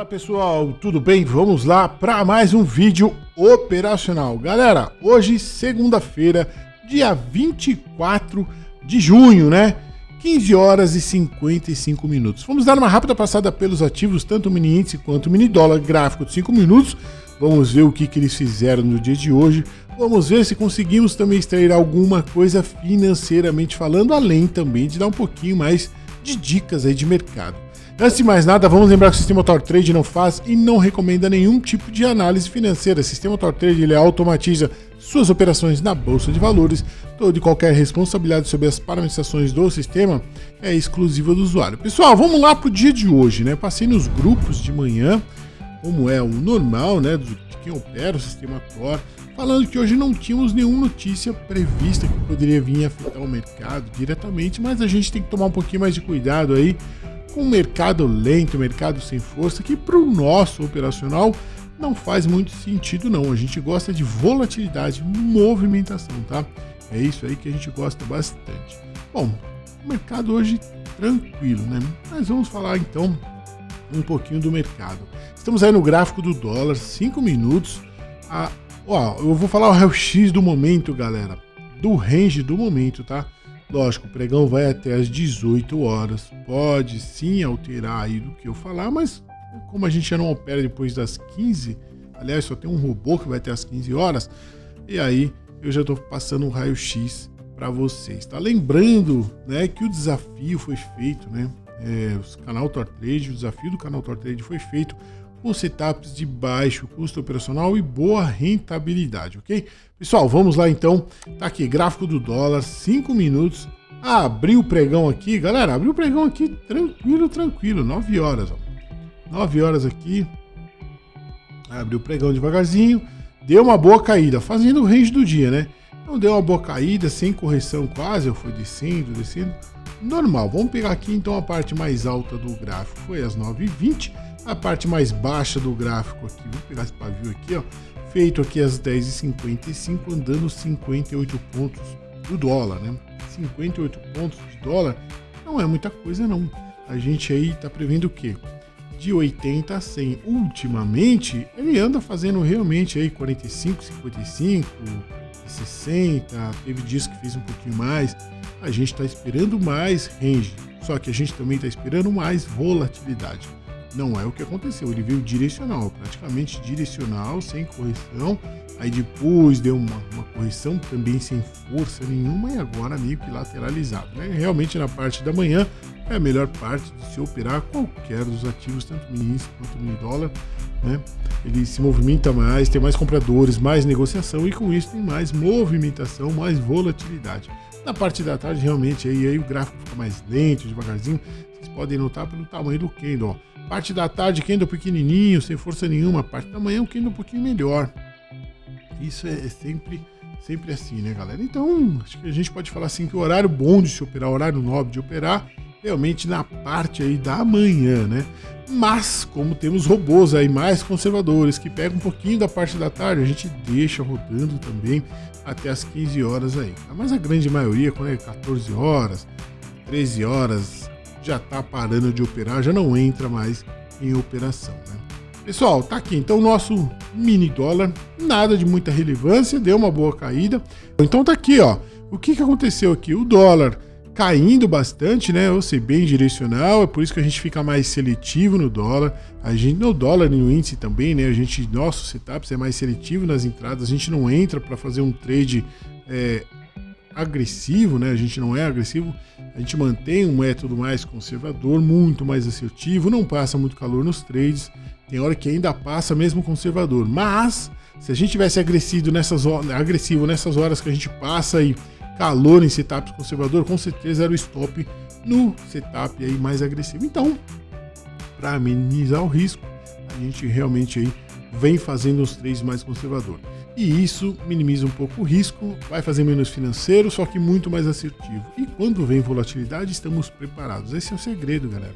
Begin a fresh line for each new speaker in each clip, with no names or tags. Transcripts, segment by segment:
Pessoal, tudo bem? Vamos lá para mais um vídeo operacional. Galera, hoje, segunda-feira, dia 24 de junho, né? 15 horas e 55 minutos. Vamos dar uma rápida passada pelos ativos, tanto o mini índice quanto o mini dólar, gráfico de 5 minutos. Vamos ver o que eles fizeram no dia de hoje. Vamos ver se conseguimos também extrair alguma coisa financeiramente falando, além também de dar um pouquinho mais de dicas aí de mercado. Antes de mais nada, vamos lembrar que o Sistema AutoTrade não faz e não recomenda nenhum tipo de análise financeira. O Sistema AutoTrade ele automatiza suas operações na Bolsa de Valores. Toda e qualquer responsabilidade sobre as parametrizações do sistema é exclusiva do usuário. Pessoal, vamos lá para o dia de hoje, né? Passei nos grupos de manhã, como é o normal, né? De quem opera o Sistema Tor, falando que hoje não tínhamos nenhuma notícia prevista que poderia vir afetar o mercado diretamente, mas a gente tem que tomar um pouquinho mais de cuidado aí com o mercado lento, mercado sem força, que para o nosso operacional não faz muito sentido não. A gente gosta de volatilidade, movimentação, tá? É isso aí que a gente gosta bastante. Bom, o mercado hoje tranquilo, né? Mas vamos falar então um pouquinho do mercado. Estamos aí no gráfico do dólar, 5 minutos. Eu vou falar o raio-x do momento, galera, do range do momento, tá? Lógico, o pregão vai até as 18 horas, pode sim alterar aí do que eu falar, mas como a gente já não opera depois das 15, aliás, só tem um robô que vai até as 15 horas, e aí eu já estou passando um raio-x para vocês, tá? Lembrando, né, que o desafio foi feito, né, o canal AutoTrade, o desafio do canal AutoTrade foi feito com setups de baixo custo operacional e boa rentabilidade, ok? Pessoal, vamos lá então, tá aqui, gráfico do dólar, 5 minutos, abriu o pregão aqui, galera, abriu o pregão aqui, tranquilo, 9 horas, ó, 9 horas aqui, abriu o pregão devagarzinho, deu uma boa caída, fazendo o range do dia, né? Então deu uma boa caída, sem correção quase, eu fui descendo, normal. Vamos pegar aqui então a parte mais alta do gráfico, foi às 9h20, a parte mais baixa do gráfico aqui, vou pegar esse pavio aqui, ó, feito aqui às 10h55, andando 58 pontos do dólar, né? 58 pontos de dólar não é muita coisa não. A gente aí tá prevendo o quê? De 80 a 100. Ultimamente, ele anda fazendo realmente aí 45, 55, 60, teve dias que fez um pouquinho mais. A gente tá esperando mais range, só que a gente também tá esperando mais volatilidade. Não é o que aconteceu, ele veio direcional, praticamente direcional, sem correção, aí depois deu uma correção também sem força nenhuma e agora meio que lateralizado, né? Realmente na parte da manhã é a melhor parte de se operar qualquer dos ativos, tanto mini índice quanto mini dólar, né? Ele se movimenta mais, tem mais compradores, mais negociação e com isso tem mais movimentação, mais volatilidade. Na parte da tarde realmente aí o gráfico fica mais lento, devagarzinho, vocês podem notar pelo tamanho do candle, ó. Parte da tarde, candle pequenininho, sem força nenhuma. Parte da manhã, um candle um pouquinho melhor. Isso é sempre assim, né, galera? Então, acho que a gente pode falar assim que o horário bom de se operar, o horário nobre de operar, realmente na parte aí da manhã, né? Mas, como temos robôs aí mais conservadores, que pegam um pouquinho da parte da tarde, a gente deixa rodando também até as 15 horas aí. Mas a grande maioria, quando é 14 horas, 13 horas... já tá parando de operar, já não entra mais em operação, né? Pessoal, tá aqui então o nosso mini dólar, nada de muita relevância, deu uma boa caída. Então tá aqui, ó, o que aconteceu aqui? O dólar caindo bastante, né? Ou seja, bem direcional, é por isso que a gente fica mais seletivo no dólar. A gente no dólar e no índice também, né? Nosso setup é mais seletivo nas entradas, a gente não entra para fazer um trade agressivo, né? A gente não é agressivo, a gente mantém um método mais conservador, muito mais assertivo, não passa muito calor nos trades, tem hora que ainda passa mesmo conservador, mas se a gente tivesse agressivo nessas horas que a gente passa aí calor em setup conservador, com certeza era o stop no setup aí mais agressivo. Então, para minimizar o risco, a gente realmente aí vem fazendo os trades mais conservador. E isso minimiza um pouco o risco, vai fazer menos financeiro, só que muito mais assertivo. E quando vem volatilidade, estamos preparados. Esse é o segredo, galera.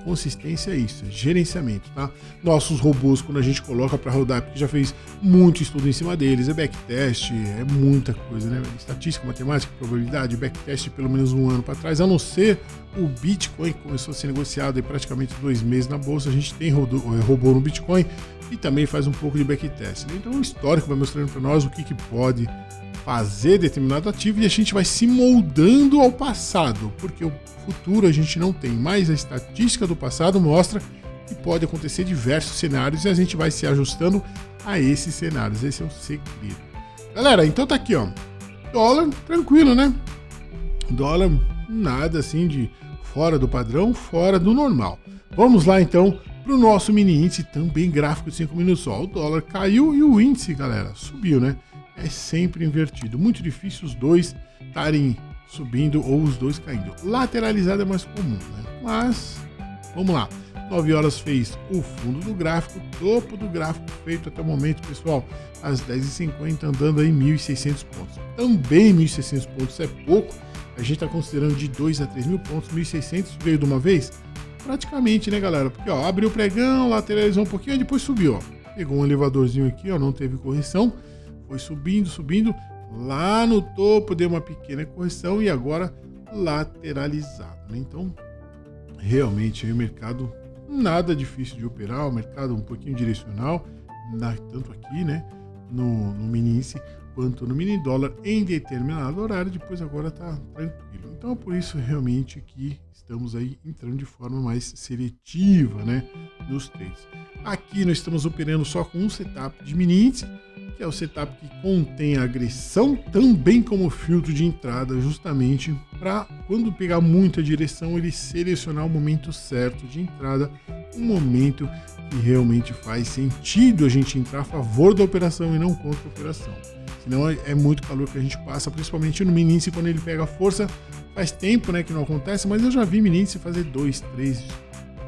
consistência é isso, é gerenciamento, tá? Nossos robôs, quando a gente coloca para rodar, porque já fez muito estudo em cima deles, é backtest, é muita coisa, né? Estatística, matemática, probabilidade, backtest pelo menos um ano para trás, a não ser o Bitcoin, que começou a ser negociado aí praticamente 2 meses na bolsa, a gente tem robô no Bitcoin e também faz um pouco de backtest, né? Então o histórico vai mostrando para nós o que pode fazer determinado ativo e a gente vai se moldando ao passado, porque o futuro a gente não tem, mas a estatística do passado mostra que pode acontecer diversos cenários e a gente vai se ajustando a esses cenários. Esse é o segredo. Galera, então tá aqui, ó. Dólar, tranquilo, né? Dólar, nada assim de fora do padrão, fora do normal. Vamos lá então para o nosso mini índice, também gráfico de 5 minutos. Ó, o dólar caiu e o índice, galera, subiu, né? É sempre invertido. Muito difícil os dois estarem subindo ou os dois caindo. Lateralizado é mais comum, né? Mas, vamos lá. 9 horas fez o fundo do gráfico, topo do gráfico feito até o momento, pessoal. Às 10h50 andando aí 1.600 pontos. Também 1.600 pontos é pouco. A gente está considerando de 2 a 3 mil pontos. 1.600 veio de uma vez? Praticamente, né, galera? Porque, ó, abriu o pregão, lateralizou um pouquinho e depois subiu, ó. Pegou um elevadorzinho aqui, ó, não teve correção. Foi subindo, subindo, lá no topo deu uma pequena correção e agora lateralizado, né? Então, realmente aí o mercado nada difícil de operar, o mercado um pouquinho direcional, tanto aqui, né, no mini índice quanto no mini dólar em determinado horário, depois agora tá tranquilo. Então é por isso realmente que estamos aí entrando de forma mais seletiva, né, nos trades. Aqui nós estamos operando só com um setup de mini índice, que é o setup que contém a agressão, também como filtro de entrada, justamente para quando pegar muita direção, ele selecionar o momento certo de entrada, um momento que realmente faz sentido a gente entrar a favor da operação e não contra a operação. Senão é muito calor que a gente passa, principalmente no mini índice, quando ele pega força. Faz tempo, né, que não acontece, mas eu já vi mini índice fazer 2, 3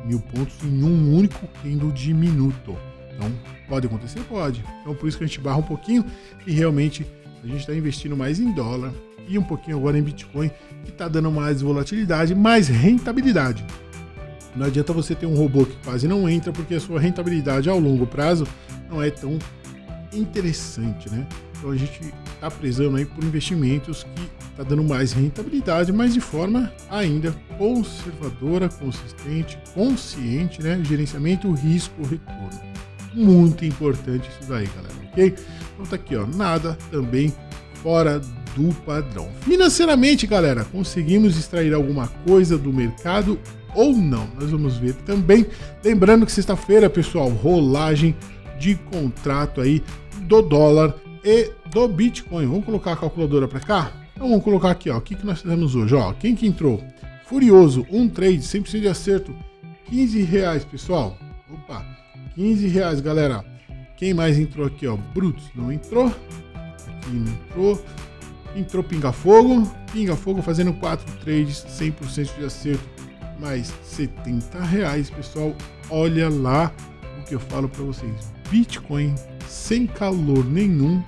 mil pontos em um único candle de minuto. Então, pode acontecer? Pode. Então, por isso que a gente barra um pouquinho e realmente a gente está investindo mais em dólar e um pouquinho agora em Bitcoin, que está dando mais volatilidade, mais rentabilidade. Não adianta você ter um robô que quase não entra, porque a sua rentabilidade ao longo prazo não é tão interessante, né? Então, a gente está prezando aí por investimentos que está dando mais rentabilidade, mas de forma ainda conservadora, consistente, consciente, né? Gerenciamento, risco, retorno. Muito importante isso daí, galera, ok? Então tá aqui, ó, nada também fora do padrão. Financeiramente, galera, conseguimos extrair alguma coisa do mercado ou não? Nós vamos ver também. Lembrando que sexta-feira, pessoal, rolagem de contrato aí do dólar e do Bitcoin. Vamos colocar a calculadora para cá? Então vamos colocar aqui, ó, o que nós fizemos hoje, ó, quem que entrou? Furioso, um trade, 100% de acerto, R$15, pessoal. Opa! R$15, galera. Quem mais entrou aqui, ó? Brutus não entrou. Aqui não entrou. Entrou Pinga Fogo. Pinga Fogo fazendo 4 trades, 100% de acerto, mais R$70, pessoal. Olha lá o que eu falo para vocês. Bitcoin sem calor nenhum.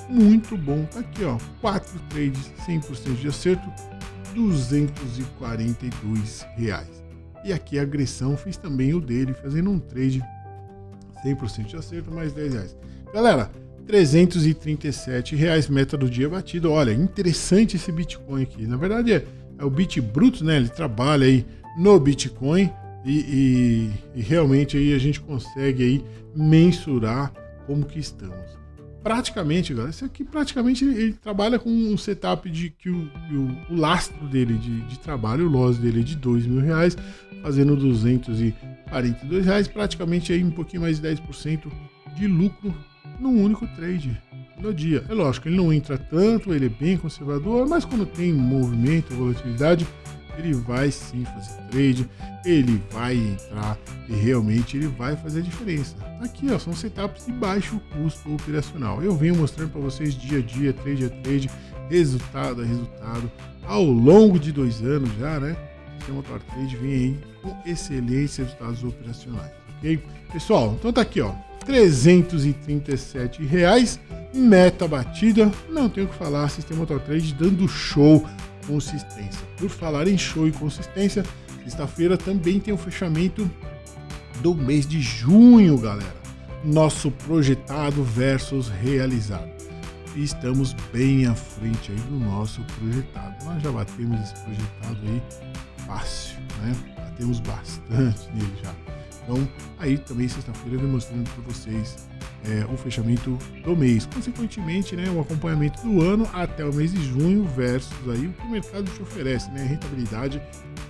Muito bom. Tá aqui, ó. 4 trades, 100% de acerto, R$242. E aqui a agressão fez também o dele, fazendo um trade 100% de acerto, mais R$10. Galera, R$337, meta do dia batido. Olha, interessante esse Bitcoin aqui. Na verdade é o BitBruto, né? Ele trabalha aí no Bitcoin e realmente aí a gente consegue aí mensurar como que estamos. Praticamente, galera, esse aqui praticamente ele trabalha com um setup de que o lastro dele de trabalho, o loss dele é de R$2.000, fazendo R$242, praticamente aí um pouquinho mais de 10% de lucro num único trade no dia. É lógico, ele não entra tanto, ele é bem conservador, mas quando tem movimento, volatilidade, ele vai sim fazer trade, ele vai entrar e realmente ele vai fazer a diferença. Aqui, ó, são setups de baixo custo operacional. Eu venho mostrando para vocês dia a dia, trade a trade, resultado a resultado, ao longo de 2 anos já, né? O Sistema Trade vem aí com excelentes resultados operacionais, ok? Pessoal, então tá aqui, ó, R$337, meta batida, não tenho o que falar, Sistema Trade dando show, consistência. Por falar em show e consistência, Sexta-feira também tem o fechamento do mês de junho, galera. Nosso projetado versus realizado. E estamos bem à frente aí do nosso projetado. Nós já batemos esse projetado aí fácil, né? Batemos bastante nele já. Então, aí também sexta-feira eu vou mostrando para vocês o fechamento do mês. Consequentemente, né, o acompanhamento do ano até o mês de junho versus aí o que o mercado te oferece, né? Rentabilidade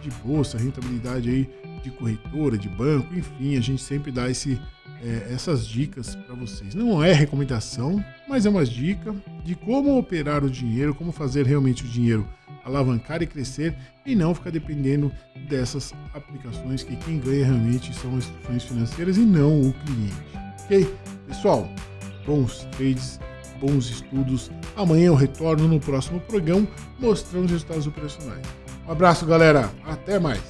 de bolsa, rentabilidade aí de corretora, de banco, enfim, a gente sempre dá essas dicas para vocês. Não é recomendação, mas é uma dica de como operar o dinheiro, como fazer realmente o dinheiro alavancar e crescer e não ficar dependendo dessas aplicações que quem ganha realmente são as instituições financeiras e não o cliente. Ok? Pessoal, bons trades, bons estudos. Amanhã eu retorno no próximo programa mostrando os resultados operacionais. Um abraço, galera. Até mais.